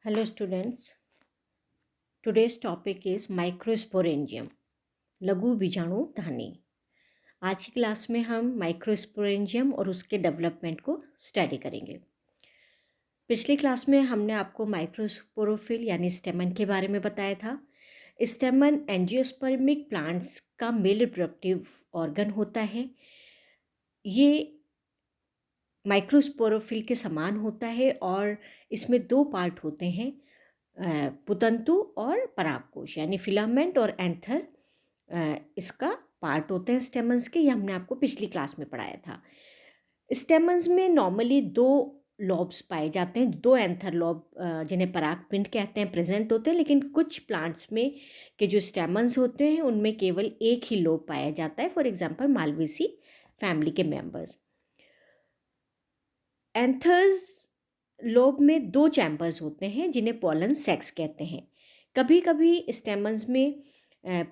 Hello students, today's topic is microsporangium, लघु बीजाणु धानी। आज की क्लास में हम माइक्रोस्पोरेंजियम और उसके डेवलपमेंट को स्टडी करेंगे। पिछली क्लास में हमने आपको माइक्रोस्पोरोफिल यानी स्टेमन के बारे में बताया था। स्टेमन एंजियोस्पर्मिक प्लांट्स का मेल रिप्रोडक्टिव ऑर्गन होता है। ये माइक्रोस्पोरोफिल के समान होता है और इसमें दो पार्ट होते हैं, पुतंतु और परागकोश यानी फिलामेंट और एंथर इसका पार्ट होते हैं स्टेमन्स के। ये हमने आपको पिछली क्लास में पढ़ाया था। स्टेमन्स में नॉर्मली दो लॉब्स पाए जाते हैं, दो एंथर लॉब जिन्हें परागपिंड कहते हैं प्रेजेंट होते हैं, लेकिन कुछ प्लांट्स में के जो स्टेमन्स होते हैं उनमें केवल एक ही लोब पाया जाता है। फॉर एग्जाम्पल मालवेसी फैमिली के मेंबर्स। एंथर्स लोब में दो चैम्बर्स होते हैं जिन्हें पॉलन सेक्स कहते हैं। कभी कभी स्टेमन्स में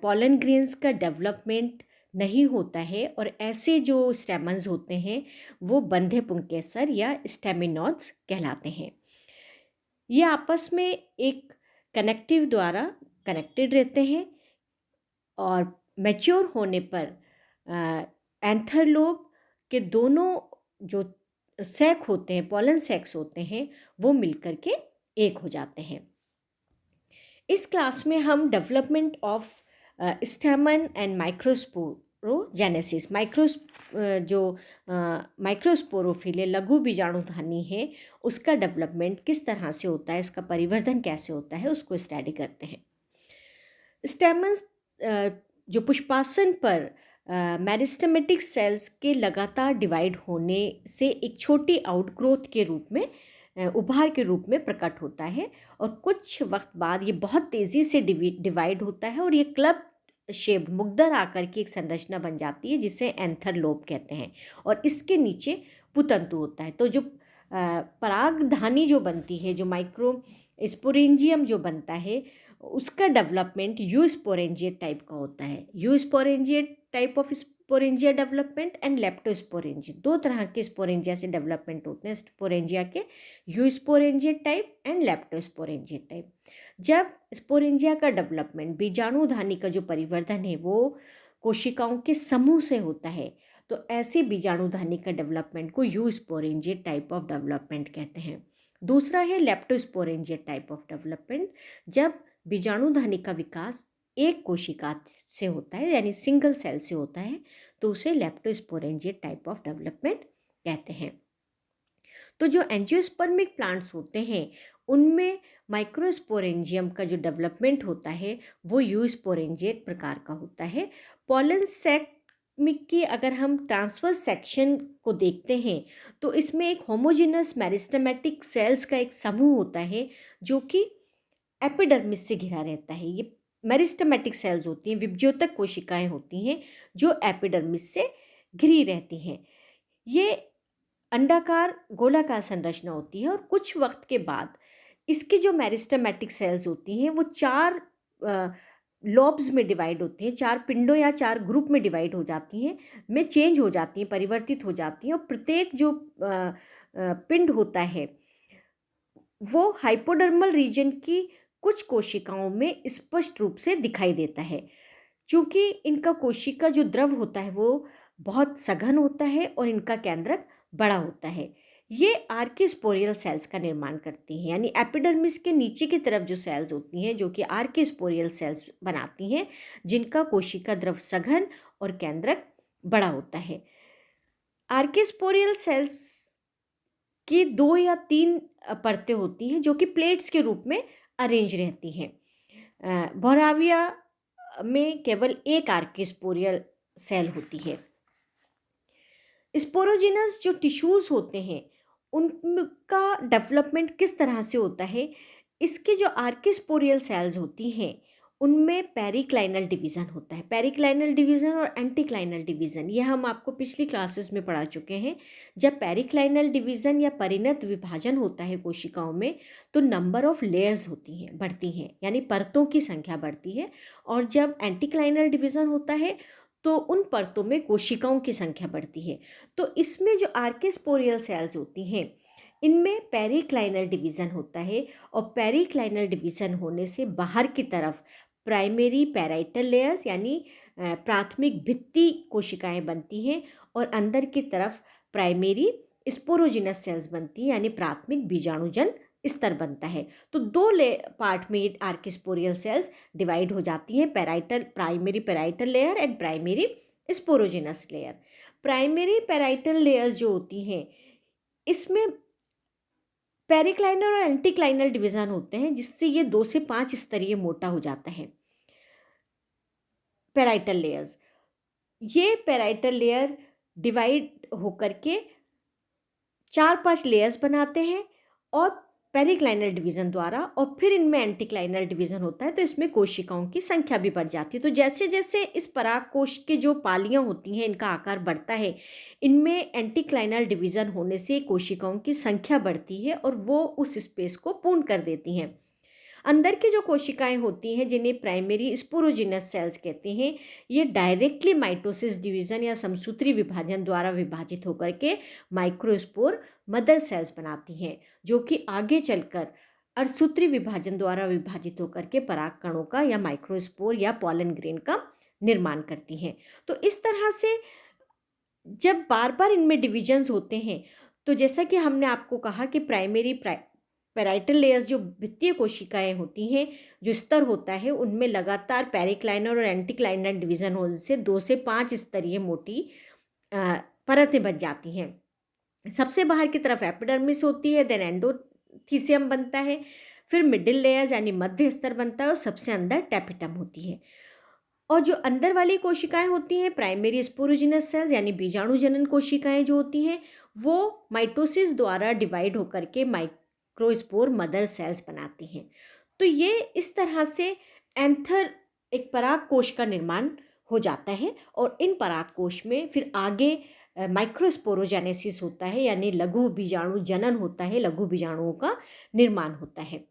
पॉलन ग्रेन्स का डेवलपमेंट नहीं होता है और ऐसे जो स्टेमन्स होते हैं वो बंधे पुंकेसर या स्टेमिनोड्स कहलाते हैं। ये आपस में एक कनेक्टिव द्वारा कनेक्टेड रहते हैं और मैच्योर होने पर एंथर लोब के दोनों जो सैक होते हैं, पॉलन सैक्स होते हैं, वो मिलकर के एक हो जाते हैं। इस क्लास में हम development of स्टेमन and microsporogenesis microsporophyll लघु बीजाणुधानी है, उसका डेवलपमेंट किस तरह से होता है, इसका परिवर्धन कैसे होता है, उसको स्टडी करते हैं। स्टेमन्स जो पुष्पासन पर मेरिस्टेमेटिक सेल्स के लगातार डिवाइड होने से एक छोटी आउटग्रोथ के रूप में उभार के रूप में प्रकट होता है और कुछ वक्त बाद ये बहुत तेज़ी से डिवाइड होता है और ये क्लब शेप्ड मुग्दर आकर की एक संरचना बन जाती है जिसे एंथर लोब कहते हैं और इसके नीचे पुतंतु होता है। तो जो परागधानी जो बनती है, जो माइक्रो स्पोरेंजियम जो बनता है, उसका डेवलपमेंट यूस्पोरेंजिएट टाइप का होता है। Eusporangiate type of sporangia development and leptosporangia, दो तरह के स्पोरेंजिया से डेवलपमेंट होते हैं स्पोरेंजिया के, यूस्पोरेंजिएट टाइप एंड लेप्टोस्पोरेंजिएट टाइप। जब स्पोरेंजिया का डेवलपमेंट बीजाणुधानी का जो परिवर्धन है वो कोशिकाओं के समूह से होता है, तो ऐसे बीजाणुधानी का डेवलपमेंट को यूस्पोरेंजिएट टाइप ऑफ डेवलपमेंट कहते हैं। दूसरा है लेप्टोस्पोरेंजिएट टाइप ऑफ डेवलपमेंट, जब बीजाणुधानी का विकास एक कोशिका से होता है यानी सिंगल सेल से होता है, तो उसे लेप्टोस्पोरेंजिएट टाइप ऑफ डेवलपमेंट कहते हैं। तो जो एंजियोस्पर्मिक प्लांट्स होते हैं उनमें माइक्रोस्पोरेंजियम का जो डेवलपमेंट होता है वो यूस्पोरेंजिएट प्रकार का होता है। पॉलन सैक की अगर हम ट्रांसवर्स सेक्शन को देखते हैं तो इसमें एक होमोजेनस मेरिस्टेमेटिक सेल्स का एक समूह होता है जो कि एपिडर्मिस से घिरा रहता है। ये मेरिस्टेमेटिक सेल्स होती हैं, विभज्योतक कोशिकाएं होती हैं जो एपिडर्मिस से घिरी रहती हैं। ये अंडाकार गोलाकार संरचना होती है और कुछ वक्त के बाद इसकी जो मेरिस्टेमेटिक सेल्स होती हैं वो चार लॉब्स में डिवाइड होती हैं, चार पिंडों या चार ग्रुप में डिवाइड हो जाती हैं, में चेंज हो जाती हैं, परिवर्तित हो जाती हैं और प्रत्येक जो पिंड होता है वो हाइपोडर्मल रीजन की कुछ कोशिकाओं में स्पष्ट रूप से दिखाई देता है। चूँकि इनका कोशिका जो द्रव होता है वो बहुत सघन होता है और इनका केंद्रक बड़ा होता है। ये आर्किस्पोरियल सेल्स का निर्माण करती हैं, यानी एपिडर्मिस के नीचे की तरफ जो सेल्स होती हैं जो कि आर्किस्पोरियल सेल्स बनाती हैं, जिनका कोशिका द्रव सघन और केंद्रक बड़ा होता है। आर्किस्पोरियल सेल्स की दो या तीन परतें होती हैं जो कि प्लेट्स के रूप में अरेंज रहती हैं। बोराविया में केवल एक आर्किस्पोरियल सेल होती है। स्पोरोजिनस जो टिश्यूज़ होते हैं उनका डेवलपमेंट किस तरह से होता है, इसके जो आर्किस्पोरियल सेल्स होती हैं उनमें पेरिक्लाइनल डिवीज़न होता है। पेरिक्लाइनल डिवीज़न और एंटीक्लाइनल डिवीज़न ये हम आपको पिछली क्लासेस में पढ़ा चुके हैं। जब पेरिक्लाइनल डिवीज़न या परिणत विभाजन होता है कोशिकाओं में तो नंबर ऑफ लेयर्स होती हैं, बढ़ती हैं, यानी परतों की संख्या बढ़ती है। और जब एंटीक्लाइनल डिवीज़न होता है तो उन परतों में कोशिकाओं की संख्या बढ़ती है। तो इसमें जो आर्किस्पोरियल सेल्स होती हैं इनमें पेरिक्लाइनल डिवीज़न होता है और पेरिक्लाइनल डिवीज़न होने से बाहर की तरफ प्राइमरी पैराइटल लेयर्स यानी प्राथमिक भित्ति कोशिकाएं बनती हैं और अंदर की तरफ प्राइमरी स्पोरोजिनस सेल्स बनती हैं यानी प्राथमिक बीजाणुजन स्तर बनता है। तो दो पार्ट में आर्किस्पोरियल सेल्स डिवाइड हो जाती हैं, primary parietal layer and primary sporogenous layer. Primary parietal layers जो होती हैं इसमें पेरिक्लाइनल और एंटीक्लाइनल डिवीजन होते हैं, जिससे ये 2 से 5 स्तरीय मोटा हो जाता है। पैराइटल लेयर्स, ये पैराइटल लेयर डिवाइड होकर के 4-5 लेयर्स बनाते हैं और पेरिक्लाइनल डिवीज़न द्वारा, और फिर इनमें एंटीक्लाइनल डिवीज़न होता है, तो इसमें कोशिकाओं की संख्या भी बढ़ जाती है। तो जैसे जैसे इस पराग कोश के जो पालियां होती हैं इनका आकार बढ़ता है, इनमें एंटीक्लाइनल डिवीज़न होने से कोशिकाओं की संख्या बढ़ती है और वो उस स्पेस को पूर्ण कर देती हैं। अंदर की जो कोशिकाएं होती हैं जिन्हें प्राइमरी स्पोरोजिनस सेल्स कहते हैं, ये डायरेक्टली माइटोसिस डिवीज़न या समसूत्री विभाजन द्वारा विभाजित होकर के माइक्रोस्पोर मदर सेल्स बनाती हैं, जो कि आगे चलकर अर्धसूत्री विभाजन द्वारा विभाजित होकर के पराग कणों का या माइक्रोस्पोर या पॉलन ग्रेन का निर्माण करती हैं। तो इस तरह से जब बार बार इनमें डिविजन्स होते हैं, तो जैसा कि हमने आपको कहा कि प्राइमरी पैराइटल लेयर्स जो भित्तीय कोशिकाएं होती हैं, जो स्तर होता है उनमें लगातार पेरिक्लाइनल और एंटीक्लाइनल डिवीज़न होने से 2 से 5 स्तरीय मोटी परतें बच जाती हैं। सबसे बाहर की तरफ एपिडर्मिस होती है, देन एंडोथीसियम बनता है, फिर मिडिल लेयर्स यानी मध्य स्तर बनता है और सबसे अंदर टैपिटम होती है। और जो अंदर वाली कोशिकाएं होती हैं प्राइमरी स्पोरोजिनस सेल्स यानी बीजाणुजनन कोशिकाएं जो होती हैं, वो माइटोसिस द्वारा डिवाइड होकर के माइक्रोस्पोर मदर सेल्स बनाती हैं। तो ये इस तरह से एंथर एक पराग कोश का निर्माण हो जाता है और इन पराग कोश में फिर आगे माइक्रोस्पोरोजेनेसिस होता है यानी लघु बीजाणु जनन होता है, लघु बीजाणुओं का निर्माण होता है।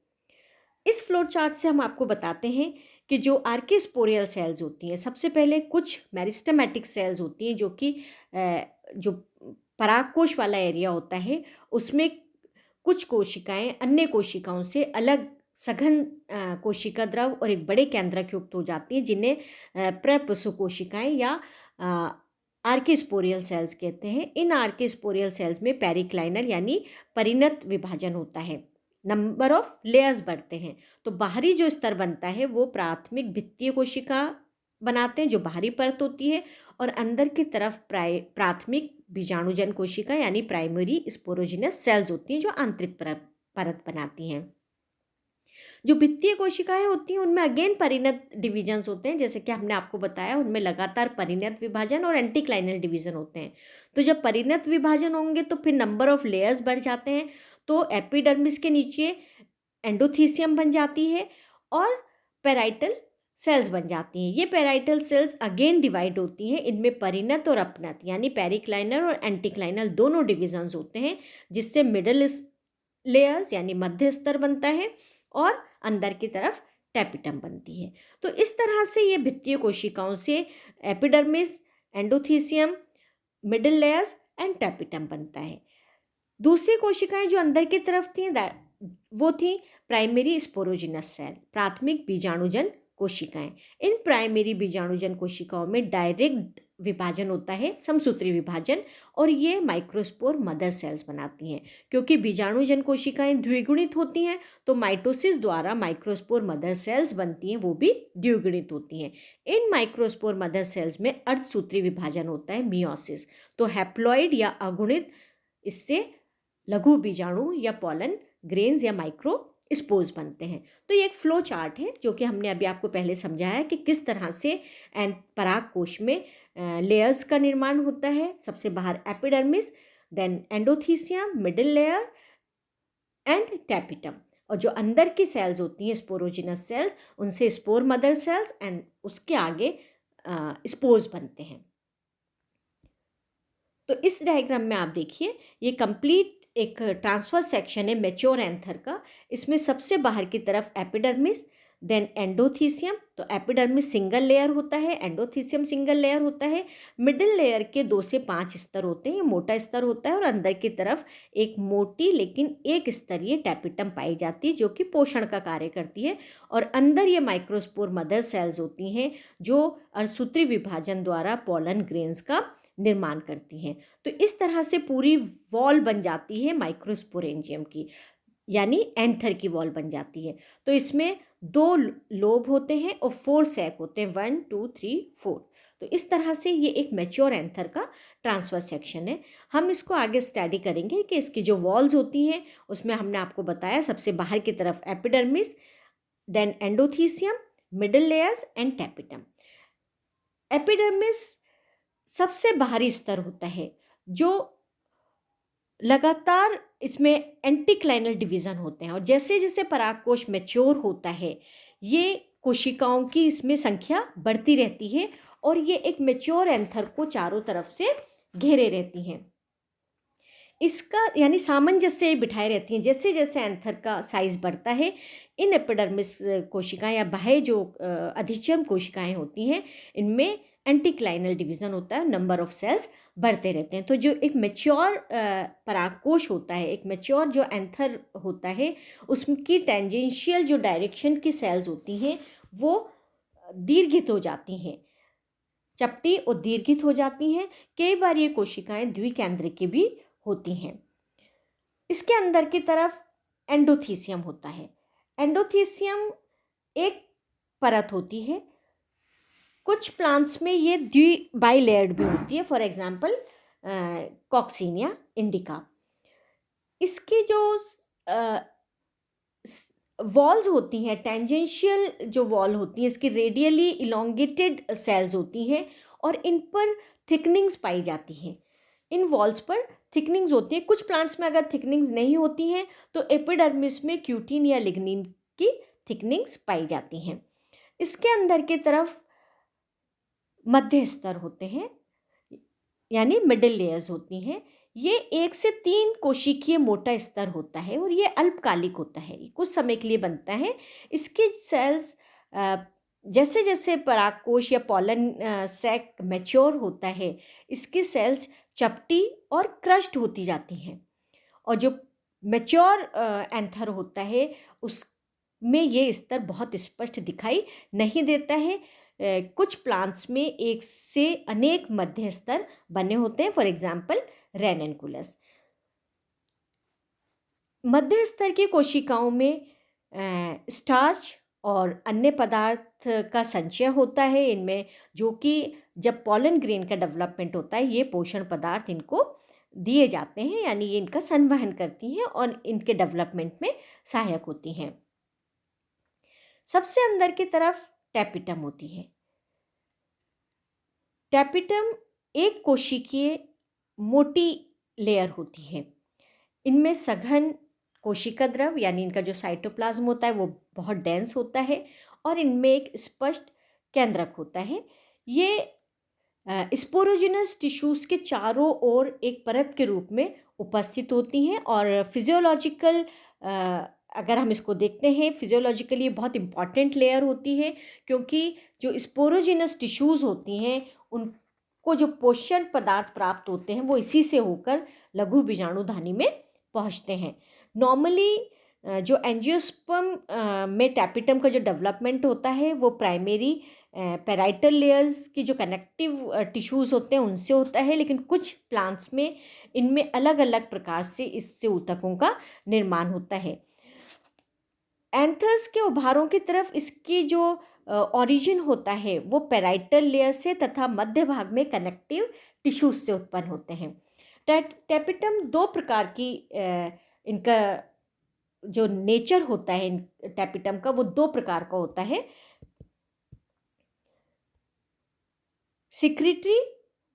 इस फ्लो चार्ट से हम आपको बताते हैं कि जो आर्किस्पोरियल सेल्स होती हैं, सबसे पहले कुछ मेरिस्टेमेटिक सेल्स होती हैं जो कि जो परागकोश वाला एरिया होता है उसमें कुछ कोशिकाएं अन्य कोशिकाओं से अलग सघन कोशिका द्रव और एक बड़े केंद्रक युक्त हो जाती हैं, जिन्हें प्रपशु कोशिकाएं या आर्किस्पोरियल सेल्स कहते हैं। इन आर्किस्पोरियल सेल्स में पेरिक्लाइनल यानी परिणत विभाजन होता है, नंबर ऑफ लेयर्स बढ़ते हैं। तो बाहरी जो स्तर बनता है वो प्राथमिक भित्तीय कोशिका बनाते हैं जो बाहरी परत होती है, और अंदर की तरफ प्राथमिक बीजाणुजन कोशिका यानी प्राइमरी स्पोरोजिनस सेल्स होती हैं जो आंतरिक परत बनाती हैं। जो भित्तीय कोशिकाएं होती हैं उनमें अगेन परिणत डिवीजन्स होते हैं, जैसे कि हमने आपको बताया उनमें लगातार परिणत विभाजन और एंटीक्लाइनल डिवीजन होते हैं। तो जब परिणत विभाजन होंगे तो फिर नंबर ऑफ लेयर्स बढ़ जाते हैं, तो एपिडर्मिस के नीचे एंडोथीसियम बन जाती है और पैराइटल सेल्स बन जाती हैं। ये पैराइटल सेल्स अगेन डिवाइड होती हैं, इनमें परिणत और अपनत यानी पेरिक्लाइनल और एंटीक्लाइनल दोनों डिविजन्स होते हैं, जिससे मिडल लेयर्स यानी मध्य स्तर बनता है और अंदर की तरफ टैपिटम बनती है। तो इस तरह से ये भित्तीय कोशिकाओं से epidermis, endothecium, middle layers and tapetum बनता है। दूसरी कोशिकाएं जो अंदर की तरफ थी वो थी प्राइमरी स्पोरोजिनस सेल, प्राथमिक बीजाणुजन कोशिकाएं। इन प्राइमरी बीजाणुजन कोशिकाओं में डायरेक्ट विभाजन होता है, समसूत्री विभाजन, और ये माइक्रोस्पोर मदर सेल्स बनाती हैं। क्योंकि बीजाणुजन कोशिकाएं द्विगुणित होती हैं तो माइटोसिस द्वारा माइक्रोस्पोर मदर सेल्स बनती हैं, वो भी द्विगुणित होती हैं। इन माइक्रोस्पोर मदर सेल्स में अर्धसूत्री विभाजन होता है, मियोसिस। तो हैप्लॉइड या अगुणित इससे लघु बीजाणु या पॉलन ग्रेन्स या माइक्रो स्पोर्स बनते हैं। तो ये एक फ्लो चार्ट है जो कि हमने अभी आपको पहले समझाया कि किस तरह से पराग कोश में लेयर्स का निर्माण होता है। सबसे बाहर epidermis, then endothecium, middle layer and tapetum, और जो अंदर की सेल्स होती हैं स्पोरोजिनस सेल्स, उनसे स्पोर मदर सेल्स एंड उसके आगे स्पोर्स बनते हैं। तो इस डायग्राम में आप देखिए ये कंप्लीट एक ट्रांसफर सेक्शन है मैच्योर एंथर का। इसमें सबसे बाहर की तरफ एपिडर्मिस, देन एंडोथीसियम, तो एपिडर्मिस सिंगल लेयर होता है, एंडोथीसियम सिंगल लेयर होता है। मिडिल लेयर के 2 से 5 स्तर होते हैं, ये मोटा स्तर होता है, और अंदर की तरफ एक मोटी लेकिन एक स्तरीय टैपिटम पाई जाती है जो कि पोषण का कार्य करती है। और अंदर ये माइक्रोस्पोर मदर सेल्स होती हैं जो अर्धसूत्री विभाजन द्वारा पोलन ग्रेन्स का निर्माण करती हैं। तो इस तरह से पूरी वॉल बन जाती है माइक्रोस्पोरेंजियम की, यानी एंथर की वॉल बन जाती है। तो इसमें 2 लोब होते हैं और 4 सैक होते हैं, 1 2 3 4। तो इस तरह से ये एक मैच्योर एंथर का ट्रांसवर्स सेक्शन है। हम इसको आगे स्टडी करेंगे कि इसकी जो वॉल्स होती हैं उसमें हमने आपको बताया सबसे बाहर की तरफ epidermis, then endothecium, middle layers and tapetum. Epidermis सबसे बाहरी स्तर होता है जो लगातार इसमें एंटीक्लाइनल डिवीज़न होते हैं, और जैसे जैसे परागकोश मैच्योर होता है ये कोशिकाओं की इसमें संख्या बढ़ती रहती है और ये एक मैच्योर एंथर को चारों तरफ से घेरे रहती हैं। इसका यानी सामंजस्य बिठाए रहती हैं। जैसे जैसे एंथर का साइज बढ़ता है, इन एपिडर्मिस कोशिकाएं या बाह्य जो अधिच्यम कोशिकाएं होती हैं इनमें एंटीक्लाइनल डिवीज़न होता है, नंबर ऑफ सेल्स बढ़ते रहते हैं। तो जो एक मैच्योर परागकोश होता है, एक मैच्योर जो एंथर होता है, उसकी टेंजेंशियल जो डायरेक्शन की सेल्स होती हैं वो दीर्घित हो जाती हैं, चपटी और दीर्घित हो जाती हैं। कई बार ये कोशिकाएं द्विकेंद्रिकी भी होती हैं। इसके अंदर की तरफ एंडोथीसियम होता है। एंडोथीसियम एक परत होती है, कुछ प्लांट्स में ये बाइलेयर्ड भी होती है, फॉर एग्जांपल कॉक्सीनिया इंडिका। इसकी जो वॉल्स होती हैं, टेंजेंशियल जो वॉल होती हैं इसकी रेडियली इलोंगेटेड सेल्स होती हैं और इन पर थिकनिंग्स पाई जाती हैं। इन वॉल्स पर थिकनिंग्स होती हैं। कुछ प्लांट्स में अगर थिकनिंग्स नहीं होती हैं तो एपिडर्मिस में क्यूटिन या लिग्निन की थिकनिंग्स पाई जाती हैं। इसके अंदर की तरफ मध्य स्तर होते हैं, यानी मिडिल लेयर्स होती हैं। ये 1 से 3 कोशिकीय मोटा स्तर होता है और ये अल्पकालिक होता है, ये कुछ समय के लिए बनता है। इसके सेल्स जैसे जैसे परागकोश या पॉलन सैक मैच्योर होता है इसकी सेल्स चपटी और क्रश्ड होती जाती हैं, और जो मैच्योर एंथर होता है उसमें ये स्तर बहुत स्पष्ट दिखाई नहीं देता है। कुछ प्लांट्स में एक से अनेक मध्य स्तर बने होते हैं, फॉर एग्जाम्पल रेनेनकुलस। मध्य स्तर की कोशिकाओं में स्टार्च और अन्य पदार्थ का संचय होता है इनमें, जो कि जब पॉलन ग्रेन का डेवलपमेंट होता है ये पोषण पदार्थ इनको दिए जाते हैं, यानी ये इनका संवहन करती हैं और इनके डेवलपमेंट में सहायक होती हैं। सबसे अंदर की तरफ टैपिटम होती है। टैपिटम एक कोशिकीय मोटी लेयर होती है। इनमें सघन कोशिका द्रव यानी इनका जो साइटोप्लाज्म होता है वो बहुत डेंस होता है और इनमें एक स्पष्ट केंद्रक होता है। ये स्पोरोजिनस टिश्यूज़ के चारों ओर एक परत के रूप में उपस्थित होती हैं और फिजियोलॉजिकल अगर हम इसको देखते हैं फिजियोलॉजिकली बहुत इम्पॉर्टेंट लेयर होती है, क्योंकि जो स्पोरोजिनस टिश्यूज़ होती हैं उनको जो पोषण पदार्थ प्राप्त होते हैं वो इसी से होकर लघु बीजाणुधानी में पहुंचते हैं। नॉर्मली जो एंजियोस्पर्म में टैपिटम का जो डेवलपमेंट होता है वो प्राइमरी पैराइटल लेयर्स की जो कनेक्टिव टिश्यूज़ होते हैं उनसे होता है, लेकिन कुछ प्लांट्स में इनमें अलग अलग प्रकार से इससे ऊतकों का निर्माण होता है। एंथर्स के उभारों की तरफ इसकी जो ओरिजिन होता है वो पैराइटल लेयर से तथा मध्य भाग में कनेक्टिव टिश्यूज से उत्पन्न होते हैं। टैपिटम 2 प्रकार की इनका जो नेचर होता है टैपिटम का वो 2 प्रकार का होता है, सिक्रीटरी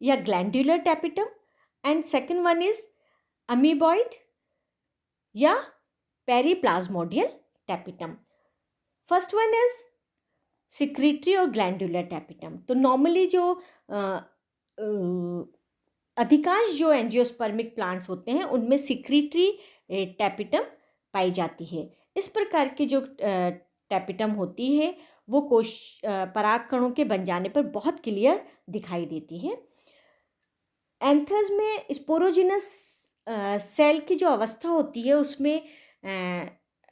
या glandular tapetum and second one is amoeboid या periplasmodial tapetum. First one is secretory और ग्लैंडुलर टैपिटम। तो नॉर्मली जो अधिकांश जो एंजियोस्पर्मिक प्लांट्स होते हैं उनमें सिक्रीटरी टैपिटम पाई जाती है। इस प्रकार के जो टैपिटम होती है वो कोश पराग कणों के बन जाने पर बहुत क्लियर दिखाई देती है। एंथर्स में स्पोरोजिनस सेल की जो अवस्था होती है उसमें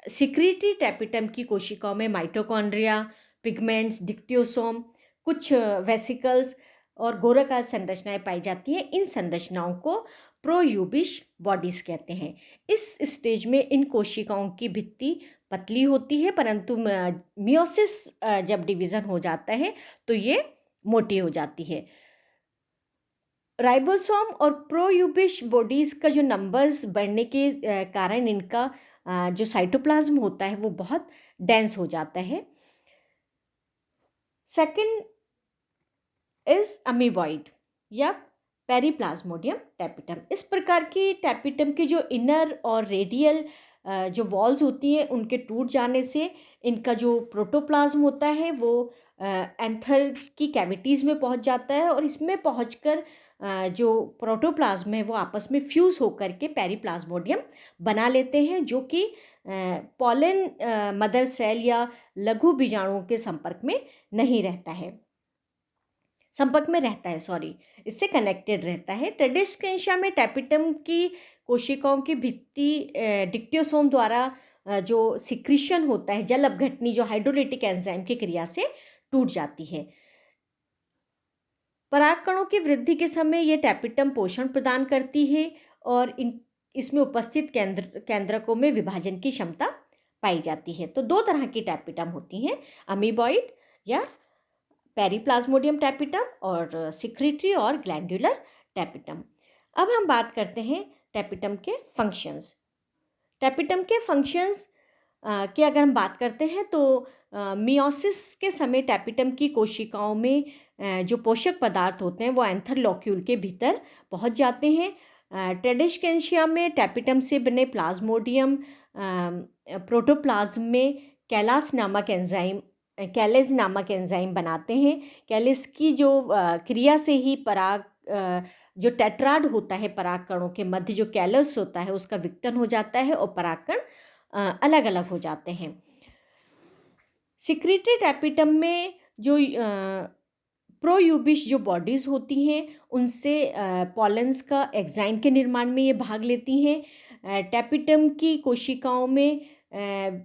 सिक्रीटरी टैपिटम की कोशिकाओं में माइटोकॉन्ड्रिया, पिगमेंट्स, डिक्टियोसोम, कुछ वेसिकल्स और गोलाकार संरचनाएं पाई जाती हैं। इन संरचनाओं को प्रोयूबिश बॉडीज कहते हैं। इस स्टेज में इन कोशिकाओं की भित्ति पतली होती है, परंतु मियोसिस जब डिवीज़न हो जाता है तो ये मोटी हो जाती है। राइबोसोम और प्रोयूबिश बॉडीज़ का जो नंबर्स बढ़ने के कारण इनका जो साइटोप्लाज्म होता है वो बहुत डेंस हो जाता है। सेकंड इज अमीबॉइड या पेरीप्लाज्मोडियम टैपिटम। इस प्रकार की टैपिटम की जो इनर और रेडियल जो वॉल्स होती हैं उनके टूट जाने से इनका जो प्रोटोप्लाज्म होता है वो एंथर की कैविटीज़ में पहुंच जाता है और इसमें पहुंचकर जो प्रोटोप्लाज्म है वो आपस में फ्यूज़ होकर के पेरीप्लाज्मोडियम बना लेते हैं, जो कि पॉलन मदर सेल या लघु बीजाणुओं के संपर्क में नहीं रहता है, संपर्क में रहता है, सॉरी, इससे कनेक्टेड रहता है। ट्रेडिस्केंशिया में टैपिटम की कोशिकाओं की भित्ति डिक्टियोसोम द्वारा जो सिक्रीशन होता है, जल अपघटनी जो हाइड्रोलिटिक एंजाइम की क्रिया से टूट जाती है। परागकणों की वृद्धि के समय ये टैपिटम पोषण प्रदान करती है और इसमें उपस्थित केंद्रकों में विभाजन की क्षमता पाई जाती है। तो दो तरह की टैपिटम होती हैं, अमीबॉइड या पेरीप्लाज्मोडियम टैपिटम और सिक्रीटरी और ग्लैंडुलर टैपिटम। अब हम बात करते हैं टैपिटम के फंक्शंस। टैपिटम के फंक्शंस की अगर हम बात करते हैं तो मियोसिस के समय टैपिटम की कोशिकाओं में जो पोषक पदार्थ होते हैं वो एंथर लॉक्यूल के भीतर पहुंच जाते हैं। ट्रेडिस्केंशिया में टैपिटम से बने प्लाज्मोडियम प्रोटोप्लाज्म में कैलास नामक एंजाइम कैलेज नामक एंजाइम बनाते हैं। कैलेज की जो क्रिया से ही पराग जो टेट्राड होता है पराग कणों के मध्य जो कैलस होता है उसका विघटन हो जाता है और परागकण अलग अलग हो जाते हैं। सिक्रीटरी टैपिटम में जो प्रोयूबिश जो बॉडीज़ होती हैं उनसे पॉलेंस का एक्साइन के निर्माण में ये भाग लेती हैं। टैपिटम की कोशिकाओं में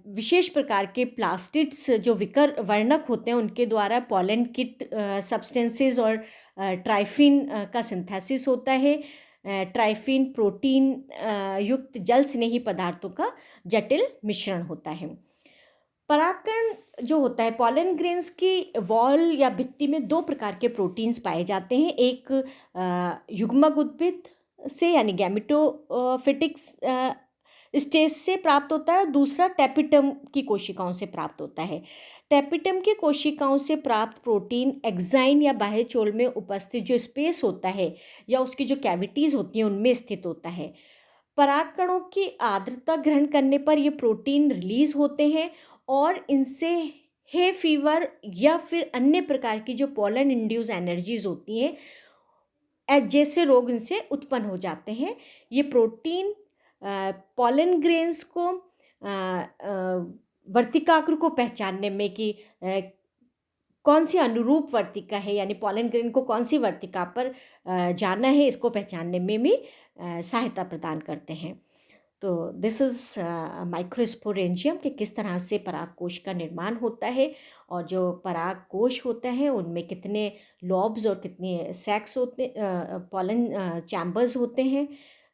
विशेष प्रकार के प्लास्टिड्स जो विकर वर्णक होते हैं उनके द्वारा पॉलन किट सब्सटेंसेस और ट्राइफिन का सिंथेसिस होता है। ट्राइफिन प्रोटीन युक्त जल स्नेही पदार्थों का जटिल मिश्रण होता है। परागकण जो होता है, पॉलन ग्रेन्स की वॉल या भित्ति में दो प्रकार के प्रोटीन्स पाए जाते हैं। एक युग्मक उद्भिद से यानी गैमेटोफिटिक्स स्टेज से प्राप्त होता है और दूसरा टैपिटम की कोशिकाओं से प्राप्त होता है। टैपिटम की कोशिकाओं से प्राप्त प्रोटीन एक्साइन या बाह्य चोल में उपस्थित जो स्पेस होता है या उसकी जो कैविटीज़ होती हैं उनमें स्थित होता है। परागकणों की आर्द्रता ग्रहण करने पर ये प्रोटीन रिलीज होते हैं और इनसे हे फीवर या फिर अन्य प्रकार की जो पॉलन इंड्यूस एनर्जीज होती हैं जैसे रोग इनसे उत्पन्न हो जाते हैं। ये प्रोटीन पॉलन ग्रेन्स को वर्तिकाग्र को पहचानने में कि कौन सी अनुरूप वर्तिका है यानी पॉलन ग्रेन को कौन सी वर्तिका पर जाना है इसको पहचानने में भी सहायता प्रदान करते हैं। तो दिस इज़ माइक्रोस्पोरेंजियम कि किस तरह से परागकोश का निर्माण होता है और जो परागकोश होता है उनमें कितने लॉब्स और कितने सैक्स होते पॉलन चैम्बर्स होते हैं,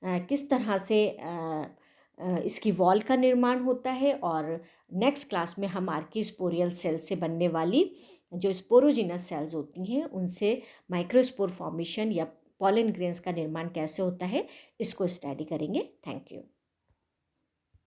किस तरह से इसकी वॉल का निर्माण होता है। और नेक्स्ट क्लास में हम आर्कीस्पोरियल सेल से बनने वाली जो स्पोरोजिनस सेल्स होती हैं उनसे माइक्रोस्पोर फॉर्मेशन या पॉलन ग्रेन्स का निर्माण कैसे होता है इसको स्टडी करेंगे। Thank you.